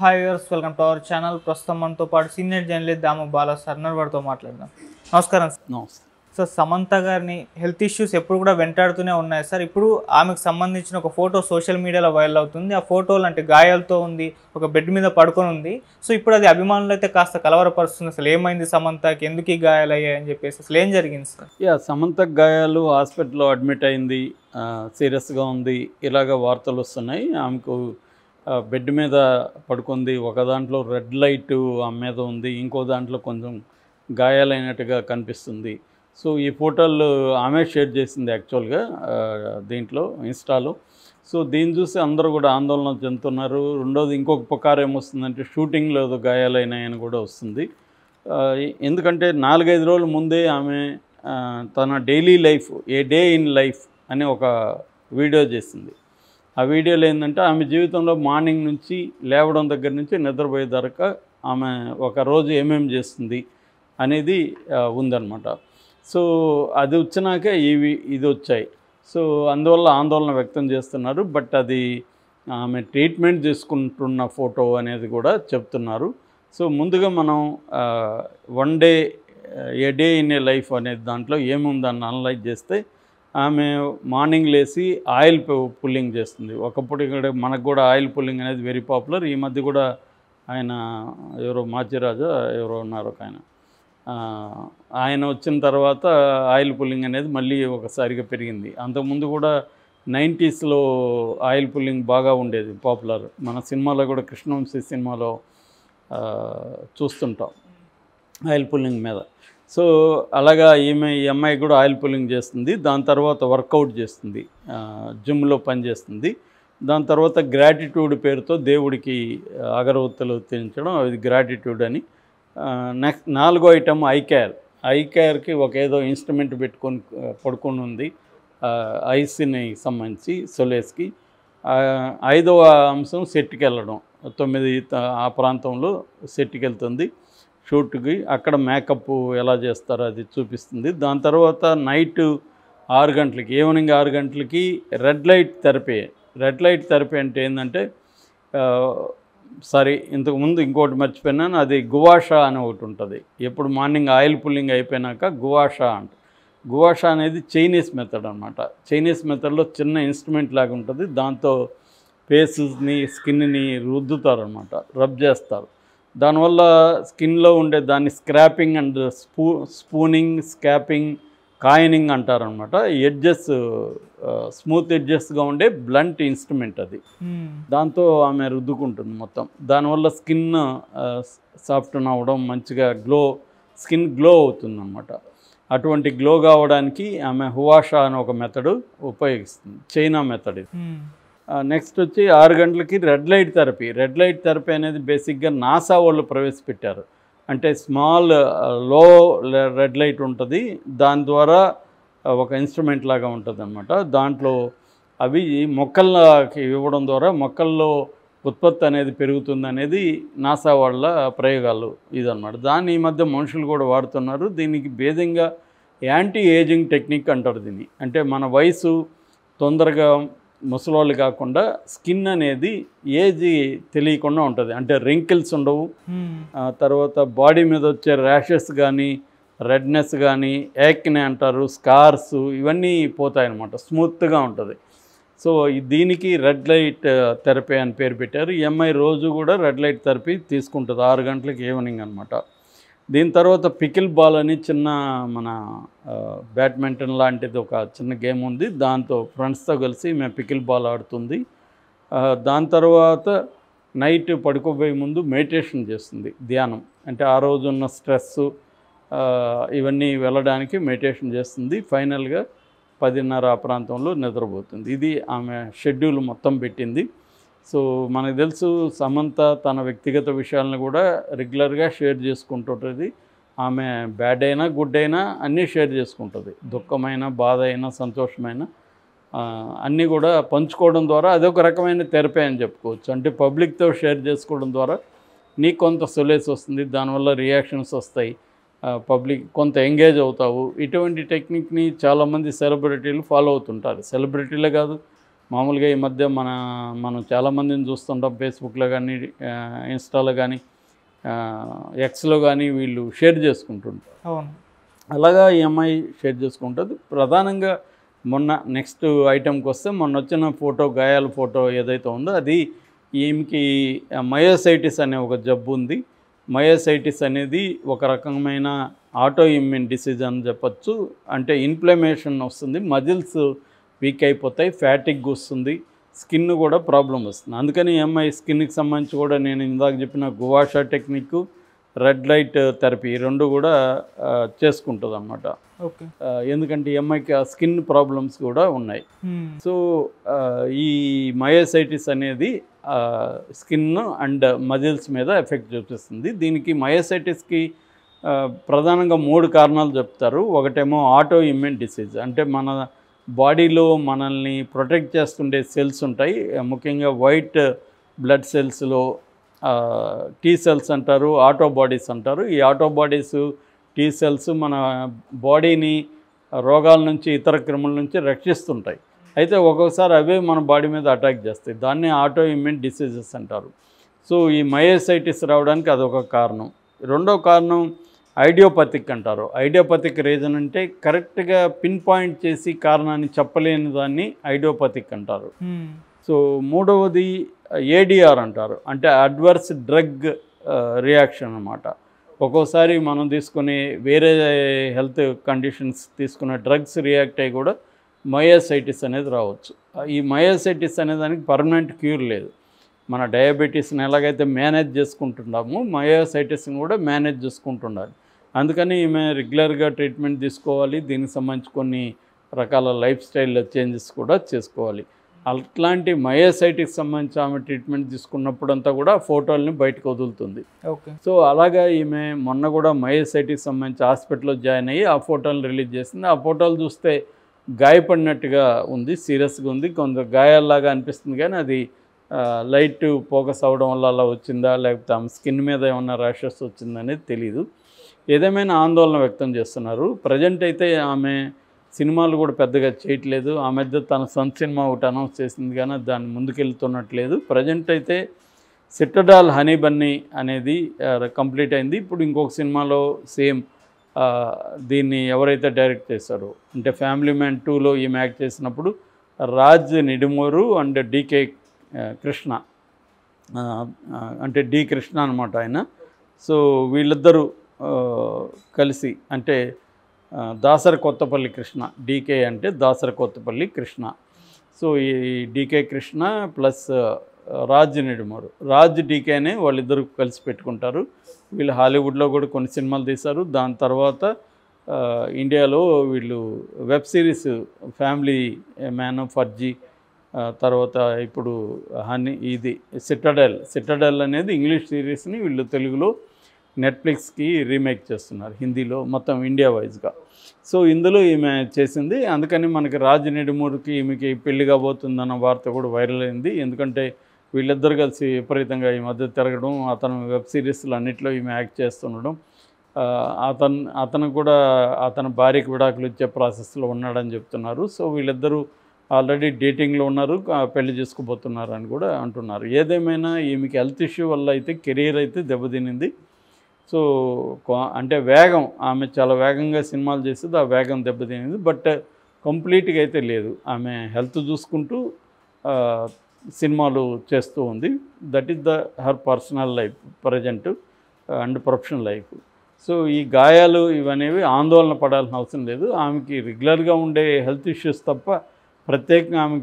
Hi viewers, welcome to our channel. ప్రస్తుతం మనతో పాటు సీనియర్ జర్నలిస్ట్ దాము బాలా సర్నర్ వారితో మాట్లాడదాం. నమస్కారం సార్. నమస్తే. సార్, సమంత గారిని హెల్త్ ఇష్యూస్ ఎప్పుడు కూడా వెంటాడుతూనే ఉన్నాయి సార్. ఇప్పుడు ఆమెకు సంబంధించిన ఒక ఫోటో సోషల్ మీడియాలో వైరల్ అవుతుంది. ఆ ఫోటోలు అంటే గాయాలతో ఉంది, ఒక బెడ్ మీద పడుకొని ఉంది. సో ఇప్పుడు అది అభిమానులు అయితే కాస్త కలవరపరుస్తుంది. అసలు ఏమైంది సమంతకి, ఎందుకు ఈ గాయాలు అయ్యాయి అని చెప్పేసి అసలు ఏం జరిగింది సార్? సమంతకు గాయాలు, హాస్పిటల్లో అడ్మిట్ అయింది, సీరియస్గా ఉంది, ఇలాగ వార్తలు వస్తున్నాయి. ఆమెకు బెడ్ మీద పడుకుంది, ఒక దాంట్లో రెడ్ లైట్ ఆమె మీద ఉంది, ఇంకో దాంట్లో కొంచెం గాయాలైనట్టుగా కనిపిస్తుంది. సో ఈ ఫోటోలు ఆమె షేర్ చేసింది యాక్చువల్గా దీంట్లో ఇన్స్టాలో. సో దీన్ని చూసి అందరూ కూడా ఆందోళన చెందుతున్నారు. రెండోది ఇంకొక పుకారు ఏమొస్తుందంటే షూటింగ్లో ఏదో గాయాలైనాయని కూడా వస్తుంది. ఎందుకంటే 4-5 రోజుల ముందే ఆమె తన daily life, A day in life అని ఒక వీడియో చేసింది. ఆ వీడియోలో ఏంటంటే ఆమె జీవితంలో మార్నింగ్ నుంచి లేవడం దగ్గర నుంచి నిద్రపోయే దాకా ఆమె ఒక రోజు ఏమేమి చేస్తుంది అనేది ఉందన్నమాట. సో అది వచ్చినాకే ఇది వచ్చాయి. సో అందువల్ల ఆందోళన వ్యక్తం చేస్తున్నారు. బట్ అది ఆమె ట్రీట్మెంట్ చేసుకుంటున్న ఫోటో అనేది కూడా చెప్తున్నారు. సో ముందుగా మనం one day A day in a life అనేది దాంట్లో ఏముందని అనలైజ్ చేస్తే ఆమె మార్నింగ్ లేచి ఆయిల్ పుల్లింగ్ చేస్తుంది. ఒకప్పుడు ఇక్కడ మనకు కూడా ఆయిల్ పుల్లింగ్ అనేది వెరీ పాపులర్. ఈ మధ్య కూడా ఆయన ఎవరో మాచిరాజా ఎవరో ఉన్నారు ఒక ఆయన వచ్చిన తర్వాత ఆయిల్ పుల్లింగ్ అనేది మళ్ళీ ఒకసారిగా పెరిగింది. అంతకుముందు కూడా 90sలో ఆయిల్ పుల్లింగ్ బాగా ఉండేది, పాపులర్. మన సినిమాలో కూడా కృష్ణవంశీ సినిమాలో చూస్తుంటాం ఆయిల్ పుల్లింగ్ మీద. సో అలాగా ఈ అమ్మాయి కూడా ఆయిల్ పుల్లింగ్ చేస్తుంది. దాని తర్వాత వర్కౌట్ చేస్తుంది, జిమ్లో పనిచేస్తుంది. దాని తర్వాత గ్రాటిట్యూడ్ పేరుతో దేవుడికి అగరవత్తులు తెంచడం, అది గ్రాటిట్యూడ్ అని. నెక్స్ట్ 4వ ఐటమ్ ఐకేర్కి ఒక ఏదో ఇన్స్ట్రుమెంట్ పెట్టుకొని పడుకొని ఉంది, ఐస్ని సంబంధించి సొలేస్కి. 5వ అంశం సెట్కి వెళ్ళడం, 9 ఆ ప్రాంతంలో సెట్కి వెళ్తుంది షూట్కి. అక్కడ మేకప్ ఎలా చేస్తారో అది చూపిస్తుంది. దాని తర్వాత నైట్ 6 గంటలకి, ఈవినింగ్ 6 గంటలకి రెడ్ లైట్ థెరపీ అంటే ఏంటంటే ఇంతకుముందు ఇంకోటి మర్చిపోయినాను, అది గువాషా అని ఒకటి ఉంటుంది. ఎప్పుడు మార్నింగ్ ఆయిల్ పుల్లింగ్ అయిపోయినాక గువాషా గువాషా అనేది చైనీస్ మెథడ్ అనమాట. చైనీస్ మెథడ్లో చిన్న ఇన్స్ట్రుమెంట్ లాగా ఉంటుంది, దాంతో ఫేస్ని స్కిన్ని రుద్దుతారనమాట, రబ్ చేస్తారు. దానివల్ల స్కిన్లో ఉండే దాన్ని స్క్రాపింగ్ అండ్ స్పూనింగ్, స్కాపింగ్, కాయినింగ్ అంటారనమాట. ఎడ్జెస్ స్మూత్ ఎడ్జెస్గా ఉండే బ్లంట్ ఇన్స్ట్రుమెంట్ అది. దాంతో ఆమె రుద్దుకుంటుంది మొత్తం. దానివల్ల స్కిన్ సాఫ్ట్న్ అవ్వడం, మంచిగా స్కిన్ గ్లో అవుతుందన్నమాట. అటువంటి గ్లో కావడానికి ఆమె హువాషా అని ఒక మెథడ్ ఉపయోగిస్తుంది, చైనా మెథడ్ ఇది. నెక్స్ట్ వచ్చి 6 గంటలకి రెడ్ లైట్ థెరపీ అనేది బేసిక్గా నాసా వాళ్ళు ప్రవేశపెట్టారు. అంటే స్మాల్ లో రెడ్ లైట్ ఉంటుంది, దాని ద్వారా ఒక ఇన్స్ట్రుమెంట్ లాగా ఉంటుంది అనమాట. దాంట్లో అవి మొక్కలకి ఇవ్వడం ద్వారా మొక్కల్లో ఉత్పత్తి అనేది పెరుగుతుంది అనేది నాసా వాళ్ళ ప్రయోగాలు ఇదన్నమాట. దాన్ని ఈ మధ్య మనుషులు కూడా వాడుతున్నారు. దీనికి బేసిక్గా యాంటీ ఏజింగ్ టెక్నిక్ అంటారు దీన్ని. అంటే మన వయసు తొందరగా ముసలోళ్ళు కాకుండా స్కిన్ అనేది ఏజ్ తెలియకుండా ఉంటుంది. అంటే రింకిల్స్ ఉండవు, తర్వాత బాడీ మీద వచ్చే ర్యాషెస్ కానీ, రెడ్నెస్ కానీ, యాక్నే అంటారు, స్కార్స్, ఇవన్నీ పోతాయన్నమాట, స్మూత్గా ఉంటుంది. సో దీనికి రెడ్ లైట్ థెరపీ అని పేరు పెట్టారు. ఈ అమ్మాయి రోజు కూడా రెడ్ లైట్ థెరపీ తీసుకుంటుంది 6 గంటలకి ఈవినింగ్ అనమాట. దీని తర్వాత పికిల్ బాల్ అని చిన్న మన బ్యాడ్మింటన్ లాంటిది ఒక చిన్న గేమ్ ఉంది, దాంతో ఫ్రెండ్స్తో కలిసి మేము పికిల్ బాల్ ఆడుతుంది. దాని తర్వాత నైట్ పడుకోబోయే ముందు మెడిటేషన్ చేస్తుంది, ధ్యానం. అంటే ఆ రోజు ఉన్న స్ట్రెస్ ఇవన్నీ వెళ్ళడానికి మెడిటేషన్ చేస్తుంది. ఫైనల్గా 10:30 ఆ ప్రాంతంలో నిద్రపోతుంది. ఇది ఆమె షెడ్యూల్ మొత్తం పెట్టింది. సో మనకు తెలుసు సమంత తన వ్యక్తిగత విషయాలను కూడా రెగ్యులర్గా షేర్ చేసుకుంటుంటుంది. ఆమె బ్యాడ్ అయినా గుడ్ అయినా అన్నీ షేర్ చేసుకుంటుంది. దుఃఖమైన, బాధ అయినా, సంతోషమైన అన్నీ కూడా పంచుకోవడం ద్వారా అదొక రకమైన థెరపీ అని చెప్పుకోవచ్చు. అంటే పబ్లిక్తో షేర్ చేసుకోవడం ద్వారా నీకు కొంత సొలేస్ వస్తుంది, దానివల్ల రియాక్షన్స్ వస్తాయి, పబ్లిక్ కొంత ఎంగేజ్ అవుతావు. ఇటువంటి టెక్నిక్ని చాలామంది సెలబ్రిటీలు ఫాలో అవుతుంటారు. సెలబ్రిటీలే కాదు, మామూలుగా ఈ మధ్య మనం చాలామందిని చూస్తుంటాం ఫేస్బుక్లో కానీ ఇన్స్టాలో కానీ ఎక్స్లో కానీ వీళ్ళు షేర్ చేసుకుంటుంటారు. అవును. అలాగా ఈ అమ్మాయి షేర్ చేసుకుంటుంది. ప్రధానంగా నెక్స్ట్ ఐటెంకి వస్తే మొన్న వచ్చిన ఫోటో, గాయాల ఫోటో ఏదైతే ఉందో అది ఈమెకి మయోసైటిస్ అనే ఒక జబ్బు ఉంది. మయోసైటిస్ అనేది ఒక రకమైన ఆటో ఇమ్యూన్ డిసీజ్ అని చెప్పచ్చు. అంటే ఇన్ఫ్లమేషన్ వస్తుంది, మజిల్స్ వీక్ అయిపోతాయి, ఫ్యాటిక్ వస్తుంది, స్కిన్ కూడా ప్రాబ్లం వస్తుంది. అందుకని ఎంఐ స్కిన్కి సంబంధించి కూడా నేను ఇందాక చెప్పిన గువాషా టెక్నిక్, రెడ్ లైట్ థెరపీ రెండు కూడా చేసుకుంటుంది అన్నమాట. ఓకే. ఎందుకంటే ఎంఐకి స్కిన్ ప్రాబ్లమ్స్ కూడా ఉన్నాయి. సో ఈ మయోసైటిస్ అనేది స్కిన్ అండ్ మజిల్స్ మీద ఎఫెక్ట్ చూపిస్తుంది. దీనికి మయోసైటిస్కి ప్రధానంగా 3 కారణాలు చెప్తారు. ఒకటేమో ఆటో ఇమ్యూన్ డిసీజ్, అంటే మన బాడీలో మనల్ని ప్రొటెక్ట్ చేస్తుండే సెల్స్ ఉంటాయి. ముఖ్యంగా వైట్ బ్లడ్ సెల్స్లో టీ సెల్స్ అంటారు, ఆటోబాడీస్ అంటారు. ఈ ఆటోబాడీస్, టీ సెల్స్ మన బాడీని రోగాల నుంచి, ఇతర క్రిముల నుంచి రక్షిస్తుంటాయి. అయితే ఒక్కొక్కసారి అవే మన బాడీ మీద అటాక్ చేస్తాయి. దాన్ని ఆటో ఇమ్యూన్ డిసీజెస్ అంటారు. సో ఈ మయోసైటిస్ రావడానికి అదొక కారణం. రెండో కారణం ఐడియోపతిక్ అంటారు. ఐడియోపతిక్ రీజన్ అంటే కరెక్ట్గా పిన్ పాయింట్ చేసి కారణాన్ని చెప్పలేని దాన్ని ఐడియోపతిక్ అంటారు. సో మూడవది ఏడిఆర్ అంటారు, అంటే అడ్వర్స్ డ్రగ్ రియాక్షన్ అన్నమాట. ఒక్కోసారి మనం తీసుకునే వేరే హెల్త్ కండిషన్స్ తీసుకునే డ్రగ్స్ రియాక్ట్ అయ్యి కూడా మయోసైటిస్ అనేది రావచ్చు. ఈ మయోసైటిస్ అనే దానికి పర్మనెంట్ క్యూర్ లేదు. మన డయాబెటీస్ని ఎలాగైతే మేనేజ్ చేసుకుంటున్నామో మయోసైటిస్ని కూడా మేనేజ్ చేసుకుంటుండాలి. అందుకని ఈమె రెగ్యులర్గా ట్రీట్మెంట్ తీసుకోవాలి. దీనికి సంబంధించి కొన్ని రకాల లైఫ్ స్టైల్ చేంజెస్ కూడా చేసుకోవాలి. అట్లాంటి మయోసైటిస్ సంబంధించి ఆమె ట్రీట్మెంట్ తీసుకున్నప్పుడంతా కూడా ఫోటోల్ని బయటకు వదులుతుంది. ఓకే. సో అలాగా ఈమె మొన్న కూడా మయోసైటిస్ సంబంధించి హాస్పిటల్లో జాయిన్ అయ్యి ఆ ఫోటోలను రిలీజ్ చేసింది. ఆ ఫోటోలు చూస్తే గాయపడినట్టుగా ఉంది, సీరియస్గా ఉంది, కొంత గాయాల్లాగా అనిపిస్తుంది. కానీ అది లైట్ ఫోకస్ అవ్వడం వల్ల అలా వచ్చిందా, లేకపోతే ఆమె స్కిన్ మీద ఏమన్నా ర్యాషెస్ వచ్చిందనేది తెలీదు. ఏదేమైనా ఆందోళన వ్యక్తం చేస్తున్నారు. ప్రజెంట్ అయితే ఆమె సినిమాలు కూడా పెద్దగా చేయట్లేదు. ఆ మధ్య తన సొంత సినిమా ఒకటి అనౌన్స్ చేసింది, కానీ దాన్ని ముందుకెళ్తున్నట్లేదు. ప్రజెంట్ అయితే సిట్టడాల్ హనీ బన్నీ అనేది కంప్లీట్ అయింది. ఇప్పుడు ఇంకొక సినిమాలో సేమ్ దీన్ని ఎవరైతే డైరెక్ట్ చేశారో, అంటే ఫ్యామిలీ మ్యాన్ 2లో ఈమె యాక్ట్ చేసినప్పుడు రాజ్ నిడుమూరు అండ్ డికే కృష్ణ, అంటే డి కృష్ణ అనమాట ఆయన. సో వీళ్ళిద్దరూ కలిసి, అంటే దాసరి కొత్తపల్లి కృష్ణ, డీకే అంటే దాసరి కొత్తపల్లి కృష్ణ. సో ఈ డీకే కృష్ణ ప్లస్ రాజ్ నిడుమూరు, రాజ్ డీకేనే వాళ్ళిద్దరూ కలిసి పెట్టుకుంటారు. వీళ్ళు హాలీవుడ్లో కూడా కొన్ని సినిమాలు తీశారు. దాని తర్వాత ఇండియాలో వీళ్ళు web series family man, Farzi, తర్వాత ఇప్పుడు ఇది సిట్టడెల్ అనేది ఇంగ్లీష్ సిరీస్ని వీళ్ళు తెలుగులో నెట్ఫ్లిక్స్కి రీమేక్ చేస్తున్నారు, హిందీలో, మొత్తం ఇండియా వైజ్గా. సో ఇందులో ఈమె చేసింది. అందుకని మనకి రాజ్ నిడుమూరుకి ఈమెకి పెళ్లి కాబోతుందన్న వార్త కూడా వైరల్ అయింది. ఎందుకంటే వీళ్ళిద్దరు కలిసి విపరీతంగా ఈ మధ్య తిరగడం, అతను వెబ్ సిరీస్లు అన్నింటిలో ఈమె యాక్ట్ చేస్తుండడం, అతను కూడా అతని భార్యకి విడాకులు ఇచ్చే ప్రాసెస్లో ఉన్నాడని చెప్తున్నారు. సో వీళ్ళిద్దరూ ఆల్రెడీ డేటింగ్లో ఉన్నారు, పెళ్లి చేసుకోబోతున్నారు అని కూడా అంటున్నారు. ఏదేమైనా ఈమెకి హెల్త్ ఇష్యూ వల్ల అయితే కెరీర్ అయితే దెబ్బతినింది. సో అంటే వేగం, ఆమె చాలా వేగంగా సినిమాలు చేసేది, ఆ వేగం దెబ్బతినింది. బట్ కంప్లీట్గా అయితే లేదు, ఆమె హెల్త్ చూసుకుంటూ సినిమాలు చేస్తూ ఉంది. That is her personal life present and professional life. So ఈ గాయాలు ఇవనేవి ఆందోళన పడాల్సిన అవసరం లేదు. ఆమెకి రెగ్యులర్గా ఉండే హెల్త్ ఇష్యూస్ తప్ప ప్రత్యేకంగా ఆమెకి